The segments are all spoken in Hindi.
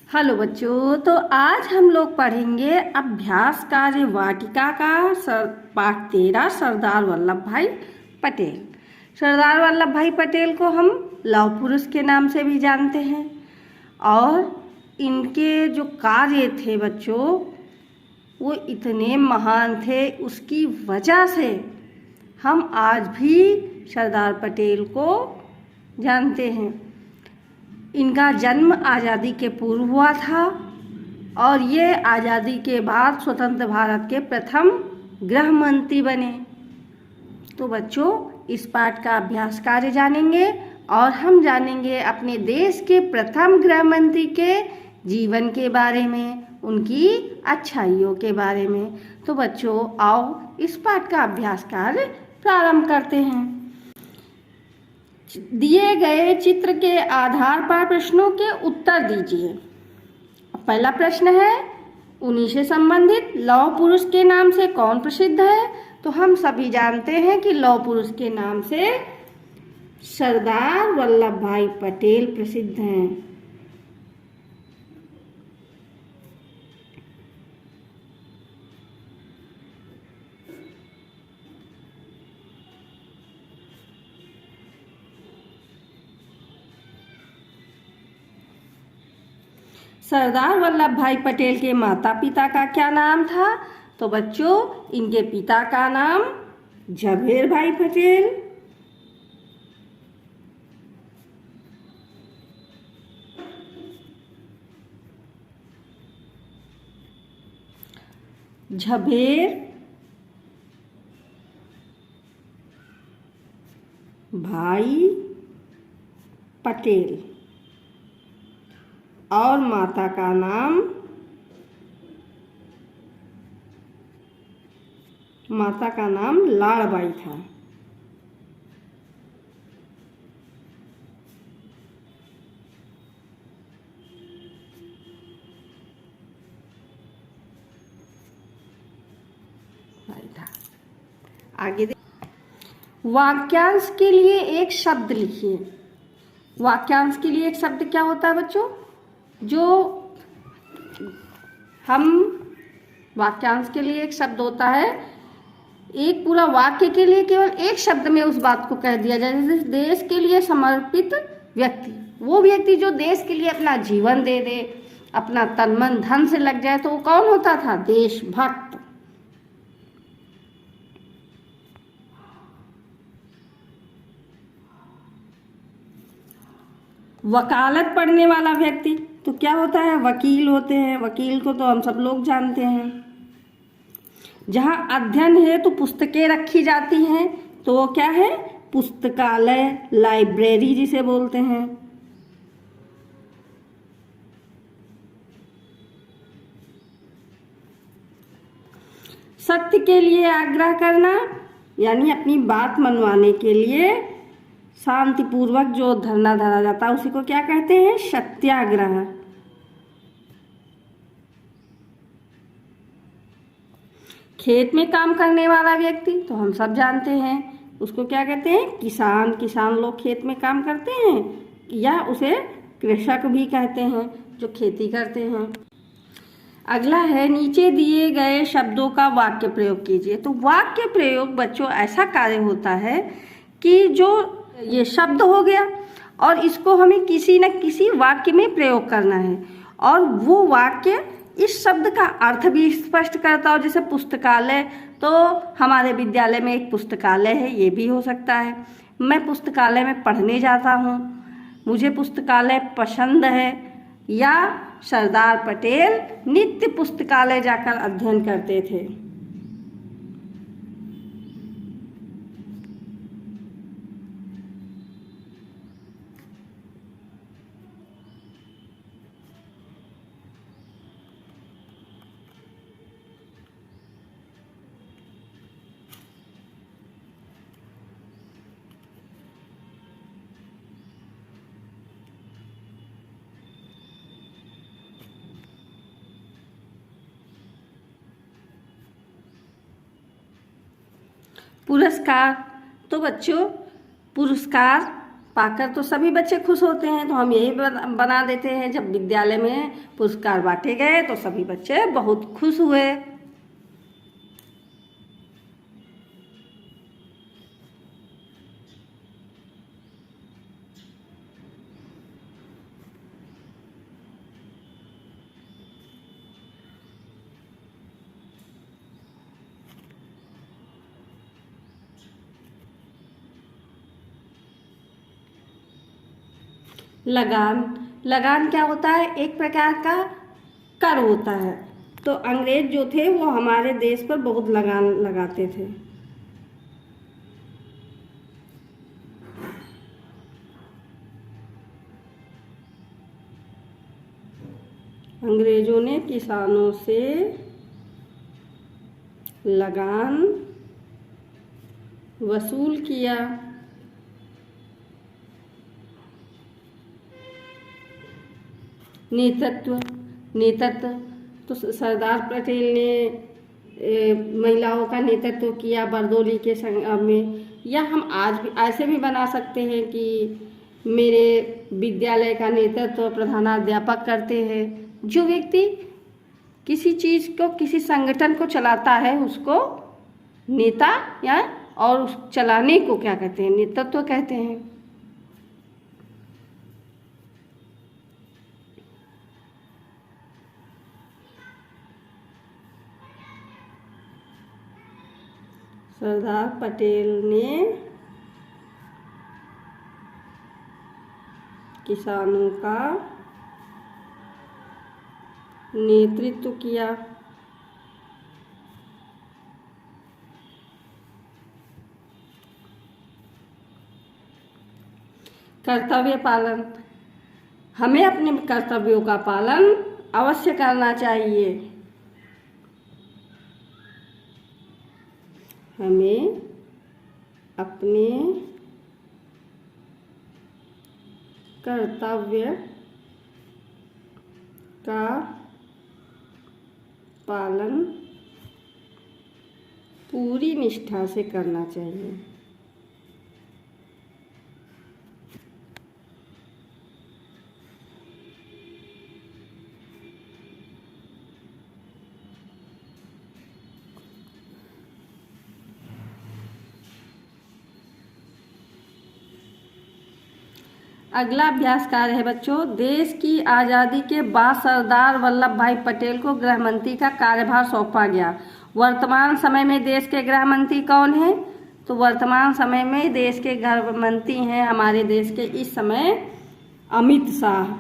हेलो बच्चों, तो आज हम लोग पढ़ेंगे अभ्यास कार्य वाटिका का पाठ 13 सरदार वल्लभ भाई पटेल। सरदार वल्लभ भाई पटेल को हम लौह पुरुष के नाम से भी जानते हैं और इनके जो कार्य थे बच्चों वो इतने महान थे, उसकी वजह से हम आज भी सरदार पटेल को जानते हैं। इनका जन्म आज़ादी के पूर्व हुआ था और ये आज़ादी के बाद स्वतंत्र भारत के प्रथम गृह मंत्री बने। तो बच्चों, इस पाठ का अभ्यास कार्य जानेंगे और हम जानेंगे अपने देश के प्रथम गृह मंत्री के जीवन के बारे में, उनकी अच्छाइयों के बारे में। तो बच्चों, आओ इस पाठ का अभ्यास कार्य प्रारंभ करते हैं। दिए गए चित्र के आधार पर प्रश्नों के उत्तर दीजिए। पहला प्रश्न है, उन्हीं से संबंधित लौह पुरुष के नाम से कौन प्रसिद्ध है? तो हम सभी जानते हैं कि लौह पुरुष के नाम से सरदार वल्लभ भाई पटेल प्रसिद्ध हैं। सरदार वल्लभ भाई पटेल के माता पिता का क्या नाम था? तो बच्चों, इनके पिता का नाम झवेर भाई पटेल, झवेर भाई पटेल और माता का नाम लाड़बाई था। आगे वाक्यांश के लिए एक शब्द लिखिए। वाक्यांश के लिए एक शब्द क्या होता है बच्चों? जो हम वाक्यांश के लिए एक शब्द होता है, एक पूरा वाक्य के लिए केवल एक शब्द में उस बात को कह दिया जाए। जैसे देश के लिए समर्पित व्यक्ति, वो व्यक्ति जो देश के लिए अपना जीवन दे दे, अपना तन मन धन से लग जाए, तो वो कौन होता था? देशभक्त। वकालत पढ़ने वाला व्यक्ति तो क्या होता है? वकील होते हैं। वकील को तो हम सब लोग जानते हैं। जहाँ अध्ययन है तो पुस्तकें रखी जाती हैं, तो वो क्या है? पुस्तकालय, लाइब्रेरी जिसे बोलते हैं। सत्य के लिए आग्रह करना, यानी अपनी बात मनवाने के लिए शांतिपूर्वक जो धरना धरा जाता है उसी को क्या कहते हैं? सत्याग्रह। खेत में काम करने वाला व्यक्ति तो हम सब जानते हैं, उसको क्या कहते हैं? किसान। किसान लोग खेत में काम करते हैं, या उसे कृषक भी कहते हैं जो खेती करते हैं। अगला है, नीचे दिए गए शब्दों का वाक्य प्रयोग कीजिए। तो वाक्य प्रयोग बच्चों ऐसा कार्य होता है कि जो ये शब्द हो गया और इसको हमें किसी न किसी वाक्य में प्रयोग करना है, और वो वाक्य इस शब्द का अर्थ भी स्पष्ट करता हो। जैसे पुस्तकालय, तो हमारे विद्यालय में एक पुस्तकालय है, ये भी हो सकता है। मैं पुस्तकालय में पढ़ने जाता हूँ, मुझे पुस्तकालय पसंद है। या सरदार पटेल नित्य पुस्तकालय जाकर अध्ययन करते थे। पुरस्कार, तो बच्चों पुरस्कार पाकर तो सभी बच्चे खुश होते हैं, तो हम यही बना देते हैं। जब विद्यालय में पुरस्कार बांटे गए तो सभी बच्चे बहुत खुश हुए। लगान, लगान क्या होता है? एक प्रकार का कर होता है। तो अंग्रेज जो थे वो हमारे देश पर बहुत लगान लगाते थे। अंग्रेजों ने किसानों से लगान वसूल किया। नेतृत्व तो सरदार पटेल ने महिलाओं का नेतृत्व किया बरदोली के संग में। या हम आज भी ऐसे भी बना सकते हैं कि मेरे विद्यालय का नेतृत्व प्रधानाध्यापक करते हैं। जो व्यक्ति किसी चीज़ को, किसी संगठन को चलाता है उसको नेता या और उस चलाने को क्या कहते हैं? नेतृत्व कहते हैं। सरदार पटेल ने किसानों का नेतृत्व किया। कर्तव्य पालन, हमें अपने कर्तव्यों का पालन अवश्य करना चाहिए। हमें अपने कर्तव्य का पालन पूरी निष्ठा से करना चाहिए। अगला अभ्यास कार्य है बच्चों, देश की आज़ादी के बाद सरदार वल्लभ भाई पटेल को गृह मंत्री का कार्यभार सौंपा गया। वर्तमान समय में देश के गृह मंत्री कौन है? तो वर्तमान समय में देश के गृह मंत्री हैं हमारे देश के इस समय अमित शाह।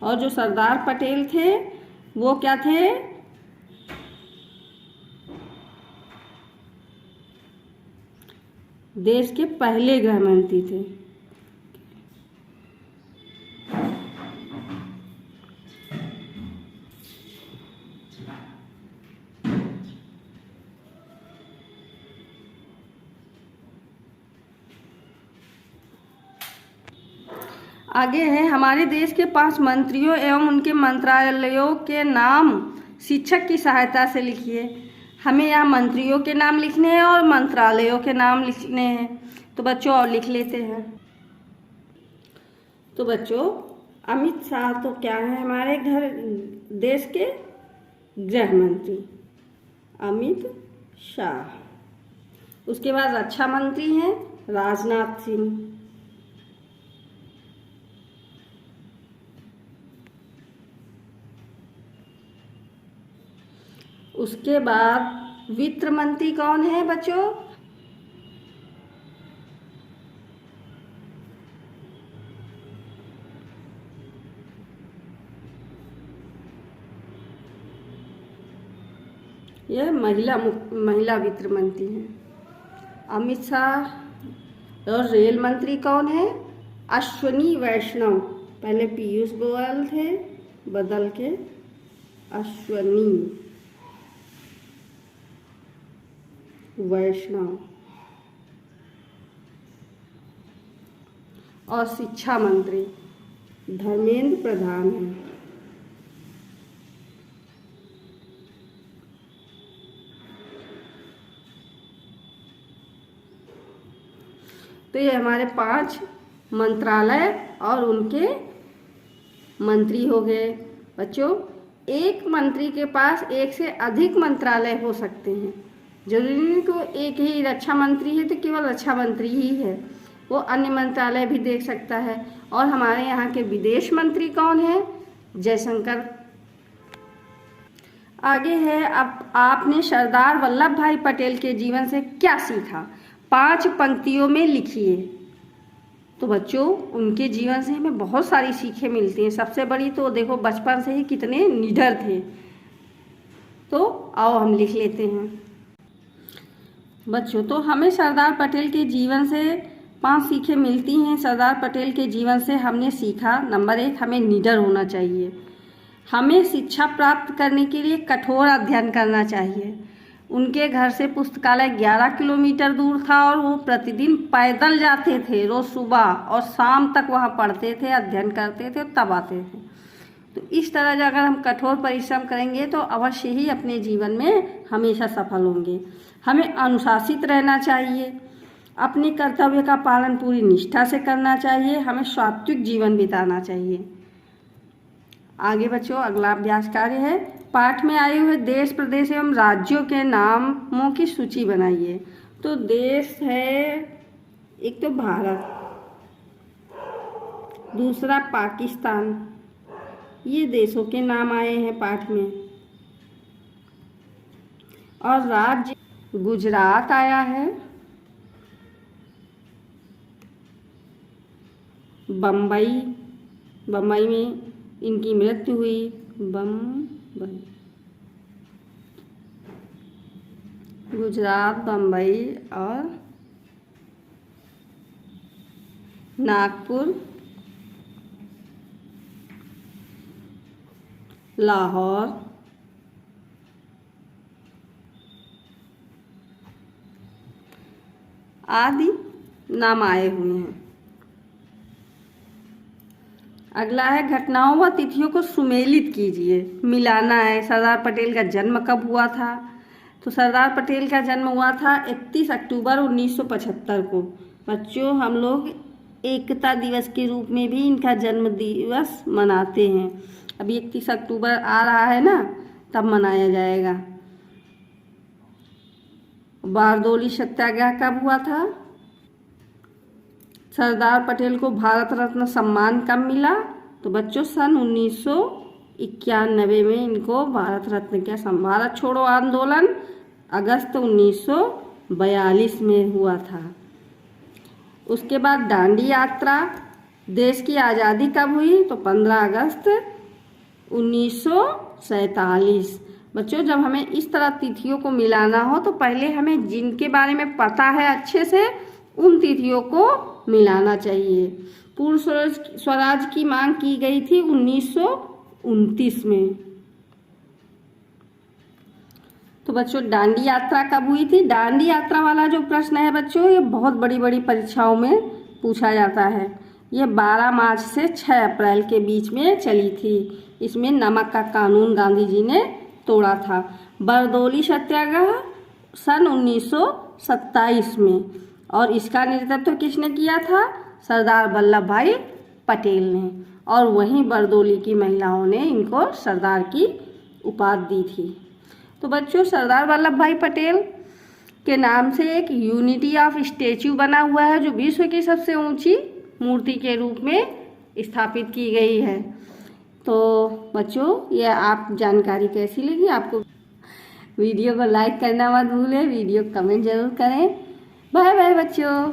और जो सरदार पटेल थे वो क्या थे? देश के पहले गृह मंत्री थे। आगे है, हमारे देश के 5 मंत्रियों एवं उनके मंत्रालयों के नाम शिक्षक की सहायता से लिखिए। हमें यहाँ मंत्रियों के नाम लिखने हैं और मंत्रालयों के नाम लिखने हैं। तो बच्चों और लिख लेते हैं। तो बच्चों अमित शाह तो क्या है? हमारे देश के गृह मंत्री अमित शाह। उसके बाद रक्षा मंत्री हैं राजनाथ सिंह। उसके बाद वित्त मंत्री कौन है बच्चों? यह महिला वित्त मंत्री हैं अमित शाह। और रेल मंत्री कौन है? अश्विनी वैष्णव। पहले पीयूष गोयल थे, बदल के अश्विनी वैष्णव। और शिक्षा मंत्री धर्मेंद्र प्रधान हैं। तो ये हमारे 5 मंत्रालय और उनके मंत्री हो गए। बच्चों, एक मंत्री के पास एक से अधिक मंत्रालय हो सकते हैं। जरूरी नहीं कि एक ही रक्षा मंत्री है तो केवल रक्षा मंत्री ही है, वो अन्य मंत्रालय भी देख सकता है। और हमारे यहाँ के विदेश मंत्री कौन है? जयशंकर। आगे है, अब आपने सरदार वल्लभ भाई पटेल के जीवन से क्या सीखा? 5 पंक्तियों में लिखिए। तो बच्चों, उनके जीवन से हमें बहुत सारी सीखें मिलती हैं। सबसे बड़ी तो देखो, बचपन से ही कितने निडर थे। तो आओ हम लिख लेते हैं। बच्चों, तो हमें सरदार पटेल के जीवन से 5 सीखें मिलती हैं। सरदार पटेल के जीवन से हमने सीखा, नंबर 1, हमें निडर होना चाहिए। हमें शिक्षा प्राप्त करने के लिए कठोर अध्ययन करना चाहिए। उनके घर से पुस्तकालय 11 किलोमीटर दूर था और वो प्रतिदिन पैदल जाते थे। रोज सुबह और शाम तक वहाँ पढ़ते थे, अध्ययन करते थे, तब आते थे। तो इस तरह से अगर हम कठोर परिश्रम करेंगे तो अवश्य ही अपने जीवन में हमेशा सफल होंगे। हमें अनुशासित रहना चाहिए, अपने कर्तव्य का पालन पूरी निष्ठा से करना चाहिए। हमें सात्विक जीवन बिताना चाहिए। आगे बच्चों, अगला अभ्यास कार्य है, पाठ में आए हुए देश, प्रदेश एवं राज्यों के नामों की सूची बनाइए। तो देश है, एक तो भारत, दूसरा पाकिस्तान, ये देशों के नाम आए हैं पाठ में। और राज्य गुजरात आया है, बम्बई, बम्बई में इनकी मृत्यु हुई, बम्बई, गुजरात, बम्बई और नागपुर, लाहौर, आदि नाम आए हुए हैं। अगला है, घटनाओं व तिथियों को सुमेलित कीजिए, मिलाना है। सरदार पटेल का जन्म कब हुआ था? तो सरदार पटेल का जन्म हुआ था 31 अक्टूबर 1975 को। बच्चों, हम लोग एकता दिवस के रूप में भी इनका जन्म दिवस मनाते हैं। अभी 31 अक्टूबर आ रहा है ना, तब मनाया जाएगा। बारदोली सत्याग्रह कब हुआ था? सरदार पटेल को भारत रत्न सम्मान कब मिला? तो बच्चों, सन 1991 में इनको भारत रत्न का सम्मान। भारत छोड़ो आंदोलन अगस्त 1942 में हुआ था। उसके बाद दांडी यात्रा, देश की आज़ादी कब हुई? तो 15 अगस्त 1947। बच्चों, जब हमें इस तरह तिथियों को मिलाना हो तो पहले हमें जिनके बारे में पता है अच्छे से उन तिथियों को मिलाना चाहिए। पूर्ण स्वराज की मांग की गई थी 1929 में। तो बच्चों, दांडी यात्रा कब हुई थी? दांडी यात्रा वाला जो प्रश्न है बच्चों, ये बहुत बड़ी बड़ी परीक्षाओं में पूछा जाता है। ये 12 मार्च से 6 अप्रैल के बीच में चली थी। इसमें नमक का कानून गांधी जी ने तोड़ा था। बारदोली सत्याग्रह सन 1927 में, और इसका नेतृत्व किसने किया था? सरदार वल्लभ भाई पटेल ने। और वहीं बारदोली की महिलाओं ने इनको सरदार की उपाधि दी थी। तो बच्चों, सरदार वल्लभ भाई पटेल के नाम से एक यूनिटी ऑफ स्टैच्यू बना हुआ है, जो विश्व की सबसे ऊंची मूर्ति के रूप में स्थापित की गई है। तो बच्चों, ये आप जानकारी कैसी लगी आपको? वीडियो को लाइक करना मत भूलें, वीडियो कमेंट जरूर करें। बाय बाय बच्चों।